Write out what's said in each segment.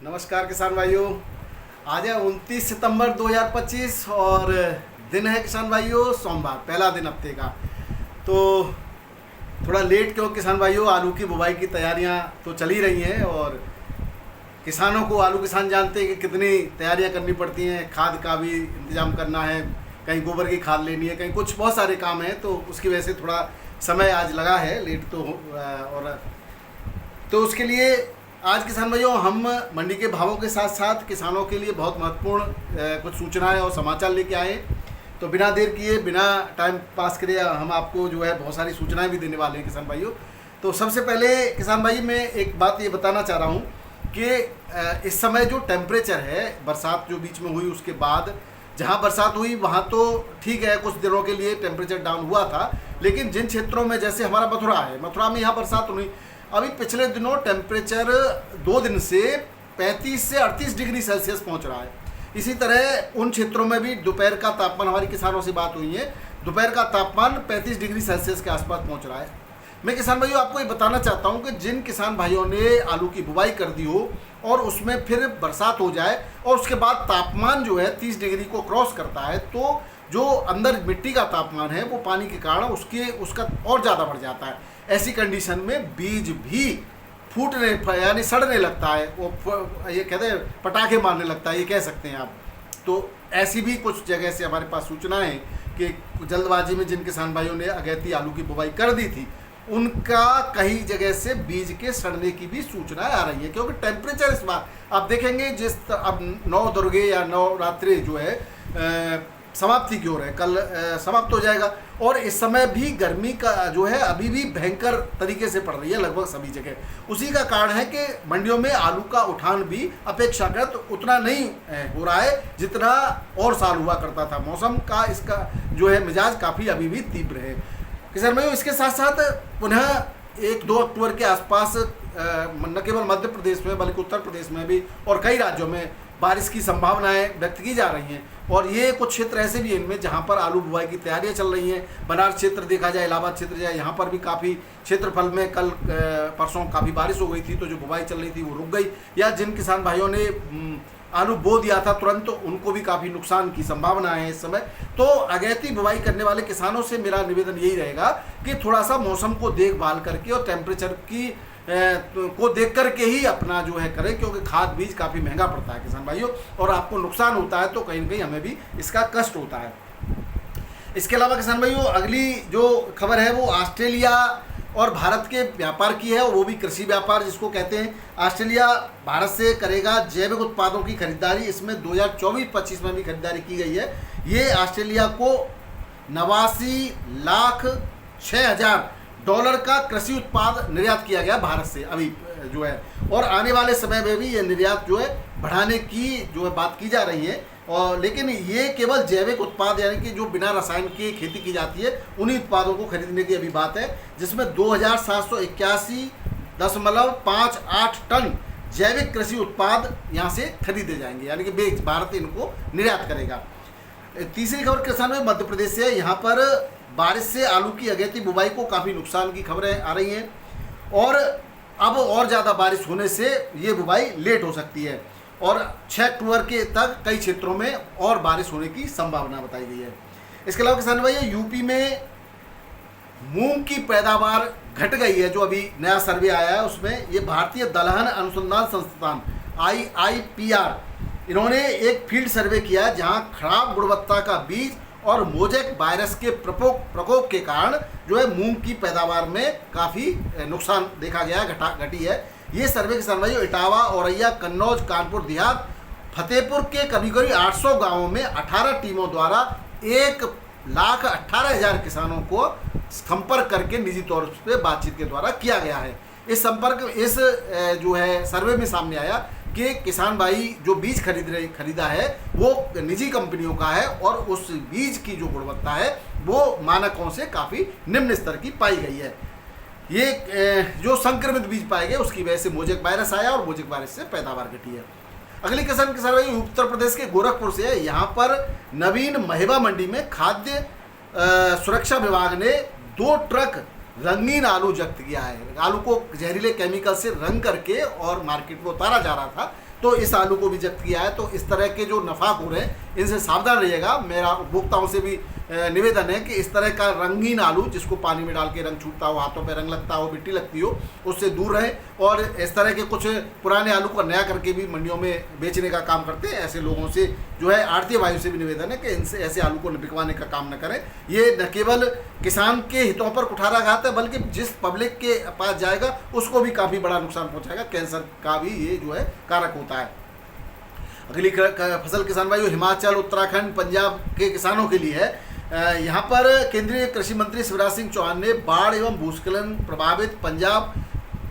नमस्कार किसान भाइयों। आज है 29 सितंबर 2025 और दिन है किसान भाइयों सोमवार, पहला दिन हफ्ते का। तो थोड़ा लेट क्यों किसान भाइयों, आलू की बुवाई की तैयारियां तो चल ही रही हैं और किसानों को, आलू किसान जानते हैं कि कितनी तैयारियां करनी पड़ती हैं। खाद का भी इंतजाम करना है, कहीं गोबर की खाद लेनी है, कहीं कुछ बहुत सारे काम हैं, तो उसकी वजह से थोड़ा समय आज लगा है लेट और तो उसके लिए आज किसान भाइयों हम मंडी के भावों के साथ साथ किसानों के लिए बहुत महत्वपूर्ण कुछ सूचनाएं और समाचार लेके आए। तो बिना देर किए, बिना टाइम पास करे हम आपको जो है बहुत सारी सूचनाएं भी देने वाले हैं किसान भाइयों। तो सबसे पहले किसान भाई मैं एक बात ये बताना चाह रहा हूँ कि इस समय जो टेम्परेचर है, बरसात जो बीच में हुई उसके बाद जहाँ बरसात हुई वहाँ तो ठीक है, कुछ दिनों के लिए टेम्परेचर डाउन हुआ था, लेकिन जिन क्षेत्रों में जैसे हमारा मथुरा है, मथुरा में यहाँ बरसात हुई, अभी पिछले दिनों टेम्परेचर 2 दिन से 35 से 38 डिग्री सेल्सियस पहुंच रहा है। इसी तरह उन क्षेत्रों में भी दोपहर का तापमान, हमारी किसानों से बात हुई है, दोपहर का तापमान 35 डिग्री सेल्सियस के आसपास पहुंच रहा है। मैं किसान भाइयों आपको ये बताना चाहता हूं कि जिन किसान भाइयों ने आलू की बुवाई कर दी हो और उसमें फिर बरसात हो जाए और उसके बाद तापमान जो है 30 डिग्री को क्रॉस करता है, तो जो अंदर मिट्टी का तापमान है वो पानी के कारण उसका और ज़्यादा बढ़ जाता है। ऐसी कंडीशन में बीज भी फूटने यानी सड़ने लगता है, वो ये कहते हैं पटाखे मारने लगता है, ये कह सकते हैं आप। तो ऐसी भी कुछ जगह से हमारे पास सूचना है कि जल्दबाजी में जिन किसान भाइयों ने अगैती आलू की बुवाई कर दी थी, उनका कई जगह से बीज के सड़ने की भी सूचनाएं आ रही है, क्योंकि टेम्परेचर इस बार आप देखेंगे अब नौ दुर्गे या नवरात्रि जो है समाप्ति की ओर है, कल समाप्त हो जाएगा और इस समय भी गर्मी का जो है अभी भी भयंकर तरीके से पड़ रही है लगभग सभी जगह। उसी का कारण है कि मंडियों में आलू का उठान भी अपेक्षाकृत उतना नहीं हो रहा है जितना और साल हुआ करता था। मौसम का इसका जो है मिजाज काफ़ी अभी भी तीव्र है किसान भाइयों। इसके साथ साथ पुनः 1-2 अक्टूबर के आसपास न केवल मध्य प्रदेश में बल्कि उत्तर प्रदेश में भी और कई राज्यों में बारिश की संभावनाएं व्यक्त की जा रही हैं और ये कुछ क्षेत्र ऐसे भी हैं इनमें जहां पर आलू बुवाई की तैयारियां चल रही हैं। बनारस क्षेत्र देखा जाए, इलाहाबाद क्षेत्र जाए, यहाँ पर भी काफ़ी क्षेत्रफल में कल परसों काफ़ी बारिश हो गई थी, तो जो बुवाई चल रही थी वो रुक गई, या जिन किसान भाइयों ने आलू बो दिया था तुरंत, तो उनको भी काफ़ी नुकसान की संभावना है इस समय। तो अगैती बुवाई करने वाले किसानों से मेरा निवेदन यही रहेगा कि थोड़ा सा मौसम को देखभाल करके और टेम्परेचर की को देख करके ही अपना जो है करें, क्योंकि खाद बीज काफ़ी महंगा पड़ता है किसान भाइयों और आपको नुकसान होता है तो कहीं ना कहीं हमें भी इसका कष्ट होता है। इसके अलावा किसान भाइयों अगली जो खबर है वो ऑस्ट्रेलिया और भारत के व्यापार की है, और वो भी कृषि व्यापार जिसको कहते हैं। ऑस्ट्रेलिया भारत से करेगा जैविक उत्पादों की खरीदारी, इसमें 2024-25 में भी खरीदारी की गई है। ये ऑस्ट्रेलिया को 89,06,000 डॉलर का कृषि उत्पाद निर्यात किया गया भारत से अभी जो है, और आने वाले समय में भी ये निर्यात जो है बढ़ाने की जो है बात की जा रही है। और लेकिन ये केवल जैविक उत्पाद यानी कि जो बिना रसायन की खेती की जाती है उन्हीं उत्पादों को खरीदने की अभी बात है, जिसमें 2781.58 टन जैविक कृषि उत्पाद यहाँ से खरीदे जाएंगे, यानी कि भारत इनको निर्यात करेगा। तीसरी खबर किसान में मध्य प्रदेश से है। यहाँ पर बारिश से आलू की अगैती बुवाई को काफ़ी नुकसान की खबरें आ रही हैं और अब और ज़्यादा बारिश होने से ये बुवाई लेट हो सकती है और 6 अक्टूबर के तक कई क्षेत्रों में और बारिश होने की संभावना बताई गई है। इसके अलावा किसान भाई यूपी में मूंग की पैदावार घट गई है, जो अभी नया सर्वे आया है उसमें ये भारतीय दलहन अनुसंधान संस्थान IIPR इन्होंने एक फील्ड सर्वे किया जहां खराब गुणवत्ता का बीज और मोजेक वायरस के प्रकोप के कारण जो है मूंग की पैदावार में काफ़ी नुकसान देखा गया, घटी है। ये सर्वे किसान भाइयों इटावा, औरैया, कन्नौज, कानपुर देहात, फतेहपुर के करीब 800 गांवों में 18 टीमों द्वारा 1,18,000 किसानों को संपर्क करके निजी तौर पर बातचीत के द्वारा किया गया है। इस जो है सर्वे में सामने आया कि किसान भाई जो बीज खरीदा है वो निजी कंपनियों का है और उस बीज की जो गुणवत्ता है वो मानकों से काफ़ी निम्न स्तर की पाई गई है। ये जो संक्रमित बीज पाए गए उसकी वजह से मोजेक वायरस आया और मोजेक वायरस से पैदावार घटी है। अगली किसान भाई उत्तर प्रदेश के गोरखपुर से है। यहाँ पर नवीन महिबा मंडी में खाद्य सुरक्षा विभाग ने 2 ट्रक रंगीन आलू जब्त किया है। आलू को जहरीले केमिकल से रंग करके और मार्केट में उतारा जा रहा था, तो इस आलू को भी जब्त किया है। तो इस तरह के जो नफाखोर हैं इनसे सावधान रहिएगा। मेरा उपभोक्ताओं से भी निवेदन है कि इस तरह का रंगीन आलू जिसको पानी में डाल के रंग छूटता हो, हाथों पे रंग लगता हो, मिट्टी लगती हो, उससे दूर रहें। और इस तरह के कुछ पुराने आलू को नया करके भी मंडियों में बेचने का काम करते हैं ऐसे लोगों से जो है आढ़ती भाइयों से भी निवेदन है कि इनसे ऐसे आलू को बिकवाने का काम न करें। ये न केवल किसान के हितों पर कुठाराघात है बल्कि जिस पब्लिक के पास जाएगा उसको भी काफ़ी बड़ा नुकसान पहुंचाएगा, कैंसर का भी ये जो है कारक होता है। अगली फसल किसान भाइयों हिमाचल, उत्तराखंड, पंजाब के किसानों के लिए है। यहाँ पर केंद्रीय कृषि मंत्री शिवराज सिंह चौहान ने बाढ़ एवं भूस्खलन प्रभावित पंजाब,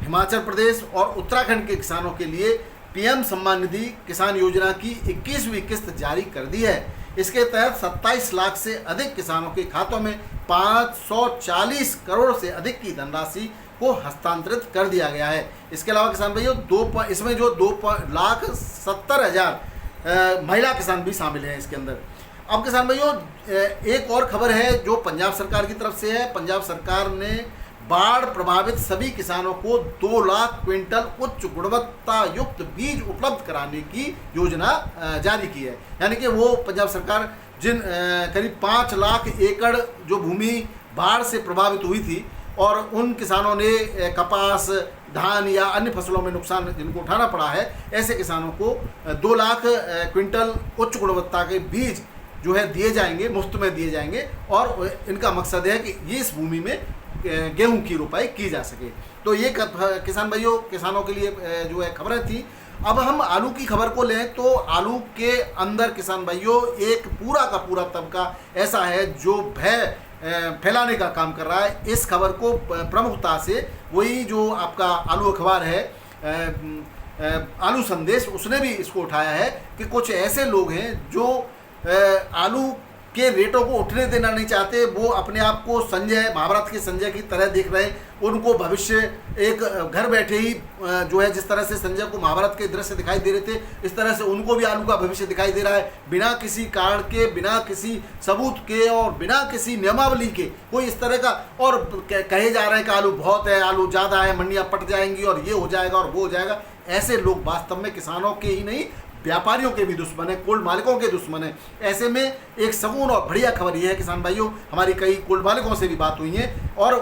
हिमाचल प्रदेश और उत्तराखंड के किसानों के लिए पीएम सम्मान निधि किसान योजना की 21वीं किस्त जारी कर दी है। इसके तहत 27 लाख से अधिक किसानों के खातों में 540 करोड़ से अधिक की धनराशि को हस्तांतरित कर दिया गया है। इसके अलावा किसान भाइयों इसमें जो 2,70,000 महिला किसान भी शामिल हैं इसके अंदर। अब किसान भाइयों एक और खबर है जो पंजाब सरकार की तरफ से है। पंजाब सरकार ने बाढ़ प्रभावित सभी किसानों को 2 लाख क्विंटल उच्च गुणवत्ता युक्त बीज उपलब्ध कराने की योजना जारी की है। यानी कि वो पंजाब सरकार जिन करीब 5 लाख एकड़ जो भूमि बाढ़ से प्रभावित हुई थी और उन किसानों ने कपास, धान या अन्य फसलों में नुकसान जिनको उठाना पड़ा है, ऐसे किसानों को 2 लाख क्विंटल उच्च गुणवत्ता के बीज जो है दिए जाएंगे, मुफ्त में दिए जाएंगे। और इनका मकसद है कि ये इस भूमि में गेहूं की रोपाई की जा सके। तो ये किसान भाइयों किसानों के लिए जो है खबरें थी। अब हम आलू की खबर को लें तो आलू के अंदर किसान भाइयों एक पूरा का पूरा तबका ऐसा है जो भय फैलाने का काम कर रहा है। इस खबर को प्रमुखता से वही जो आपका आलू अखबार है आलू संदेश, उसने भी इसको उठाया है कि कुछ ऐसे लोग हैं जो आलू के रेटों को उठने देना नहीं चाहते। वो अपने आप को संजय, महाभारत के संजय की तरह देख रहे हैं। उनको भविष्य एक घर बैठे ही जो है जिस तरह से संजय को महाभारत के दृश्य दिखाई दे रहे थे, इस तरह से उनको भी आलू का भविष्य दिखाई दे रहा है। बिना किसी कारण के, बिना किसी सबूत के और बिना किसी नियमावली के कोई इस तरह का और कहे जा रहे हैं कि आलू बहुत है, आलू ज़्यादा है, मंडियाँ पट जाएंगी और ये हो जाएगा और वो हो जाएगा। ऐसे लोग वास्तव में किसानों के ही नहीं व्यापारियों के भी दुश्मन है, कोल्ड मालिकों के दुश्मन है। ऐसे में एक सगुन और बढ़िया खबर यह है किसान भाइयों, हमारी कई कोल्ड मालिकों से भी बात हुई है और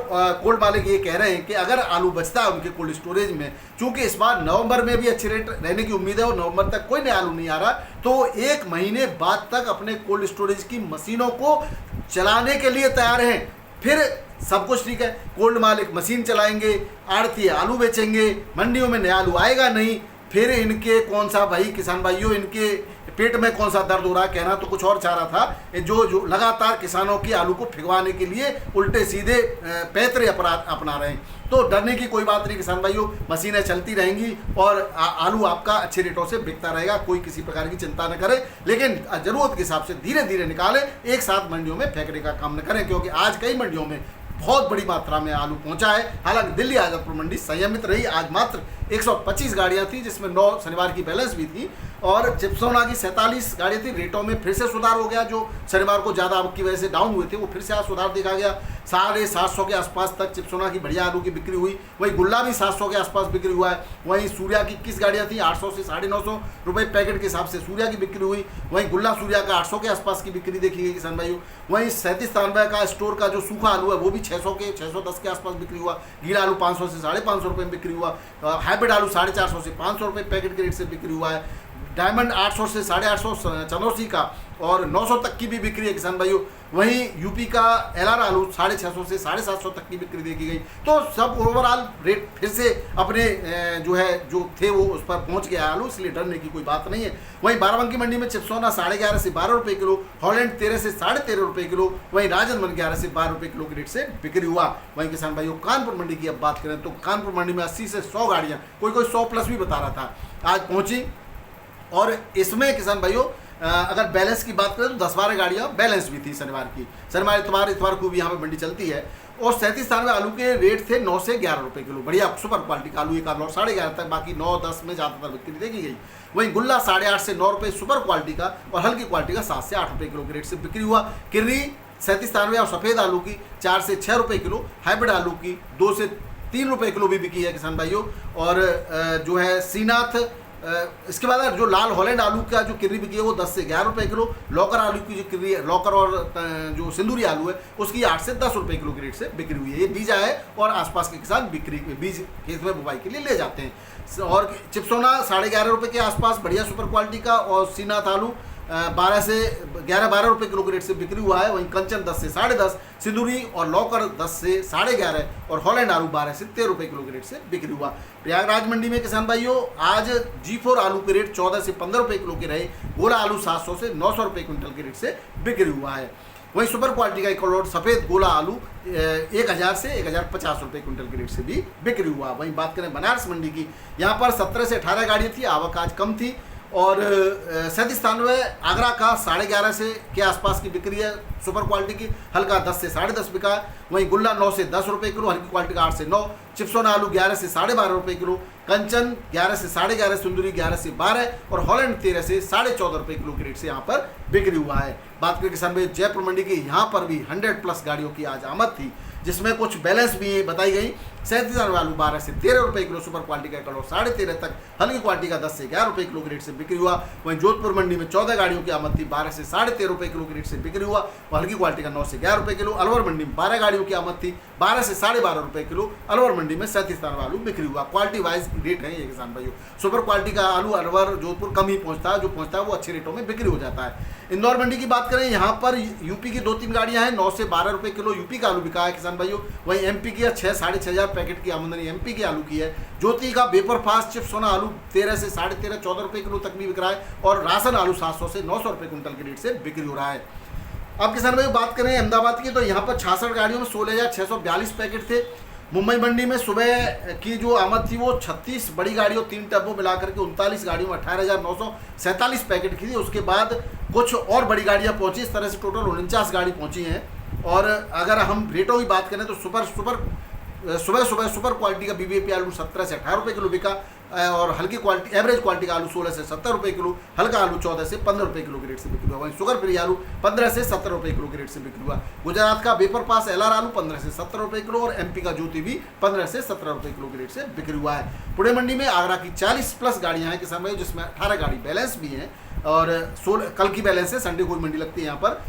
कोल्ड मालिक ये कह रहे हैं कि अगर आलू बचता है उनके कोल्ड स्टोरेज में, चूंकि इस बार नवंबर में भी अच्छे रेट रहने की उम्मीद है और नवंबर तक कोई नया आलू नहीं आ रहा, तो 1 महीने बाद तक अपने कोल्ड स्टोरेज की मशीनों को चलाने के लिए तैयार हैं। फिर सब कुछ ठीक है, कोल्ड मालिक मशीन चलाएंगे, आड़ती आलू बेचेंगे, मंडियों में नया आलू आएगा नहीं। फिर इनके कौन सा भाई किसान भाइयों इनके पेट में कौन सा दर्द हो रहा है, कहना तो कुछ और चाह रहा था। जो लगातार किसानों की आलू को फिगवाने के लिए उल्टे सीधे पैतरे अपना रहे हैं। तो डरने की कोई बात नहीं किसान भाइयों, मशीनें चलती रहेंगी और आलू आपका अच्छे रेटों से बिकता रहेगा। कोई किसी प्रकार की चिंता न करें, लेकिन ज़रूरत के हिसाब से धीरे धीरे निकालें, एक साथ मंडियों में फेंकने का काम न करें, क्योंकि आज कई मंडियों में बहुत बड़ी मात्रा में आलू पहुंचा है। हालांकि दिल्ली आजादपुर मंडी संयमित रही, आज मात्र 125 गाड़ियां थी जिसमें 9 शनिवार की बैलेंस भी थी और चिप्सोना की 47 गाड़ियां थी। रेटों में फिर से सुधार हो गया, जो शनिवार को ज़्यादा की वजह से डाउन हुए थे वो फिर से आज सुधार देखा गया। 750 के आसपास तक चिप्सोना की बढ़िया आलू की बिक्री हुई। वहीं गुल्ला भी 700 के आसपास बिक्री हुआ है। वहीं सूर्या की 21 गाड़ियाँ थी, 800 से 950 रुपये पैकेट के हिसाब से सूर्या की बिक्री हुई। वहीं गुल्ला सूर्या का 800 के आसपास की बिक्री देखी गई किसान भाइयों। वहीं 3793 का स्टोर का जो सूखा आलू है वो भी 610 के आसपास बिक्री हुआ। गीला आलू 500 से 550 रुपये में बिक्री हुआ। हाइब्रिड आलू 450 से 500 रुपये पैकेट के रेट से बिक्री हुआ है। डायमंड 800 से 850 चंदौसी का और 900 तक की भी बिक्री है किसान भाइयों। वहीं यूपी का एलआर आलू 650 से 750 तक की बिक्री देखी गई। तो सब ओवरऑल रेट फिर से अपने जो थे वो उस पर पहुंच गया आलू, इसलिए डरने की कोई बात नहीं है। वहीं बाराबंकी मंडी में चिप्सोना 11.5 से 12 रुपये किलो, हॉलैंड 13 से 13.5 रुपये किलो, वहीं राजनमंद 11 से 12 रुपये किलो के रेट से बिक्री हुआ। वहीं किसान भाइयों कानपुर मंडी की अब बात करें तो कानपुर मंडी में 80 से 100 गाड़ियाँ, कोई 100 प्लस भी बता रहा था, आज पहुँची। और इसमें किसान भाइयों अगर बैलेंस की बात करें तो 10-12 गाड़ियाँ बैलेंस भी थी शनिवार की। शनिवार इतवार को भी यहाँ पे मंडी चलती है। और 37 आलू के रेट थे 9 से 11 रुपये किलो, बढ़िया सुपर क्वालिटी का आलू एक आलू 11.5 तक, बाकी 9-10 में ज़्यादातर बिक्री देखी गई। वहीं गुल्ला 8.5 से 9 रुपये सुपर क्वालिटी का और हल्की क्वालिटी का 7 से 8 रुपये किलो के रेट से बिक्री हुआ। किर्री 37 और सफ़ेद आलू की 4 से 6 रुपये किलो, हाइब्रिड आलू की 2 से 3 रुपये किलो भी बिकी है किसान भाइयों। और जो है सीनाथ इसके बाद जो लाल हॉलैंड आलू का जो किर्री बिकी है वो 10 से 11 रुपये किलो। लॉकर आलू की जो किर्री है, लॉकर और जो सिंदूरी आलू है उसकी 8 से 10 रुपये किलो के रेट से बिक्री हुई है। ये बीजा है और आसपास के किसान बीज खेत में बुवाई के लिए ले जाते हैं। और चिप्सोना 11.5 रुपये के आसपास बढ़िया सुपर क्वालिटी का, और सीनाथ आलू 12 से 12 रुपये किलो के रेट से बिक्री हुआ है। वहीं कंचन 10 से 10.5, सिंदूरी और लॉकर 10 से 11.5 और हॉलैंड आलू 12 से 13 रुपये किलो के रेट से बिक्री हुआ। प्रयागराज मंडी में किसान भाइयों आज G4 आलू के रेट 14 से 15 रुपये किलो के रहे। गोला आलू 700 से 900 रुपये क्विंटल के रेट से बिक्री हुआ है। वहीं सुपर क्वालिटी का 1 लोड सफ़ेद गोला आलू 1000 से 1050 रुपये क्विंटल के रेट से भी बिक्री हुआ। वहीं बात करें बनारस मंडी की, यहाँ पर 17 से 18 गाड़ियाँ थी, आवक आज कम थी। और 37 आगरा का 11.5 से के आसपास की बिक्री है सुपर क्वालिटी की, हल्का 10 से 10.5 बिका है। वहीं गुल्ला 9 से 10 रुपये किलो, हल्की क्वालिटी का 8 से 9, चिप्सोना आलू 11 से 12.5 रुपये किलो, कंचन 11 से 11.5, सिंदूरी 11 से 12 और हॉलैंड 13 से 14.5 रुपये किलो के रेट से यहाँ पर बिक्री हुआ है। बात करें किसान भाई जयपुर मंडी की, यहाँ पर भी 100+ गाड़ियों की आज आमद थी, जिसमें कुछ बैलेंस भी बताई गई। 37 आलू 12 से 13 रुपये किलो, सुपर क्वालिटी का 1 किलो 13.5 तक, हल्की क्वालिटी का 10 से 11 रुपये किलो के रेट से बिक्री हुआ। वहीं जोधपुर मंडी में 14 गाड़ियों की आमद थी, 12 से 13.5 रुपये किलो के रेट से बिक्री हुआ और हल्की क्वालिटी का 9 से 11 रुपये किलो। अलवर मंडी में 12 गाड़ियों की आमद थी, 12 से 12.5 रुपये किलो। अलवर मंडी में 37 आलू बिक्री हुआ। क्वालिटी वाइज रेट है ये किसान भाइयों। सुपर क्वालिटी का आलू अलवर जोधपुर कम ही पहुँचता है, जो पहुँचता है वो अच्छे रेटों में बिक्री हो जाता है। इंदौर मंडी की बात करें, यहाँ पर यूपी की 2-3 गाड़ियाँ हैं, 9 से 12 रुपये किलो यूपी का आलू बिका है किसान भाइयों। वहीं एमपी की 6-6.5 पैकेट की आमदनी एमपी के आलू की है। ज्योति का वेपर फास्ट चिप्स सोना आलू 13 से 13.5 14 रुपये किलो तक भी बिक रहा है और राशन आलू 700 से 900 रुपये क्विंटल के रेट से बिक्री हो रहा है। अब किसान भाई बात करें अहमदाबाद की, तो यहाँ पर 66 गाड़ियों में 16,642 पैकेट थे। मुंबई मंडी में सुबह की जो आमद थी वो 36 बड़ी गाड़ियों 3 टब्बों मिलाकर के 39 गाड़ियों में 18,947 पैकेट की थी। उसके बाद कुछ और बड़ी गाड़ियाँ पहुँची, इस तरह से टोटल 49 गाड़ी पहुँची हैं। और अगर हम रेटों की बात करें तो सुबह सुपर क्वालिटी का BBAP आलू 17 से 18 रुपये किलो बिका और हल्की क्वालिटी एवरेज क्वालिटी का आलू 16 से 70 रुपये किलो, हल्का आलू 14 से 15 रुपये किलो के रेट से बिक्री हुआ। वहीं शुगर फ्री आलू 15 से 70 रुपये किलो के रेट से बिक्री हुआ। गुजरात का वेपर पास LR आलू 15 से 70 रुपये किलो और MP का ज्योति भी 15 से 17 रुपये किलो के रेट से बिक्री हुआ है। पुणे मंडी में आगरा की 40+ गाड़ियाँ हैं किसान भाई, जिसमें 18 गाड़ी बैलेंस भी हैं और 16 कल की बैलेंस है, संडे को मंडी लगती है। यहाँ पर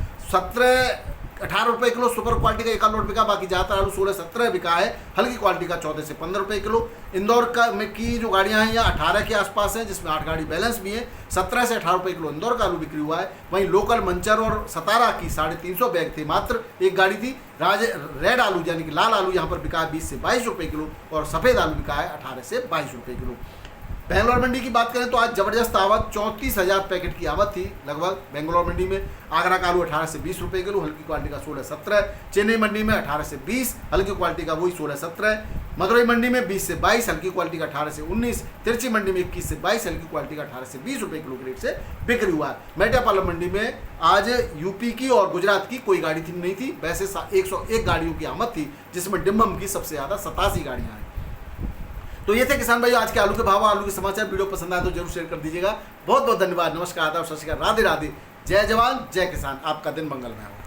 18 रुपये किलो सुपर क्वालिटी का 1 लोड बिका, बाकी ज़्यादातर आलू 16-17 बिका है, हल्की क्वालिटी का 14 से 15 रुपये किलो। इंदौर का में की जो गाड़ियां हैं यहाँ 18 के आसपास हैं, जिसमें 8 गाड़ी बैलेंस भी है, 17 से 18 रुपये किलो इंदौर का आलू बिक्री हुआ है। वहीं लोकल मंचर और सतारा की 350 बैग थे, मात्र 1 गाड़ी थी। रेड आलू यानी कि लाल आलू यहाँ पर बिका है 20 से 22 रुपये किलो और सफ़ेद आलू बिका है 18 से 22 रुपये किलो। बेंगलोर मंडी की बात करें तो आज जबरदस्त आवक 34,000 पैकेट की आवक थी लगभग बेंगलोर मंडी में। आगरा का आलू 18 से 20 रुपये किलो, हल्की क्वालिटी का 16-17। चेन्नई मंडी में 18 से 20, हल्की क्वालिटी का वही 16-17। मदुरई मंडी में 20 से 22, हल्की क्वालिटी का 18 से 19। तिरची मंडी में 21 से 22, हल्की क्वालिटी का 18 से 20 रुपये किलो के रेट से बिक्री हुआ है। मेटापालम मंडी में आज यूपी की और गुजरात की कोई गाड़ी थी नहीं थी, वैसे 101 गाड़ियों की आमद थी, जिसमें डिम्बम की सबसे ज़्यादा 87 गाड़ियाँ हैं। तो ये थे किसान भाई आज के आलू के भाव, आलू के समाचार। वीडियो पसंद आए तो जरूर शेयर कर दीजिएगा। बहुत बहुत धन्यवाद। नमस्कार, आदाब, सत श्री अकाल, राधे राधे, जय जवान जय किसान। आपका दिन मंगलमय हो।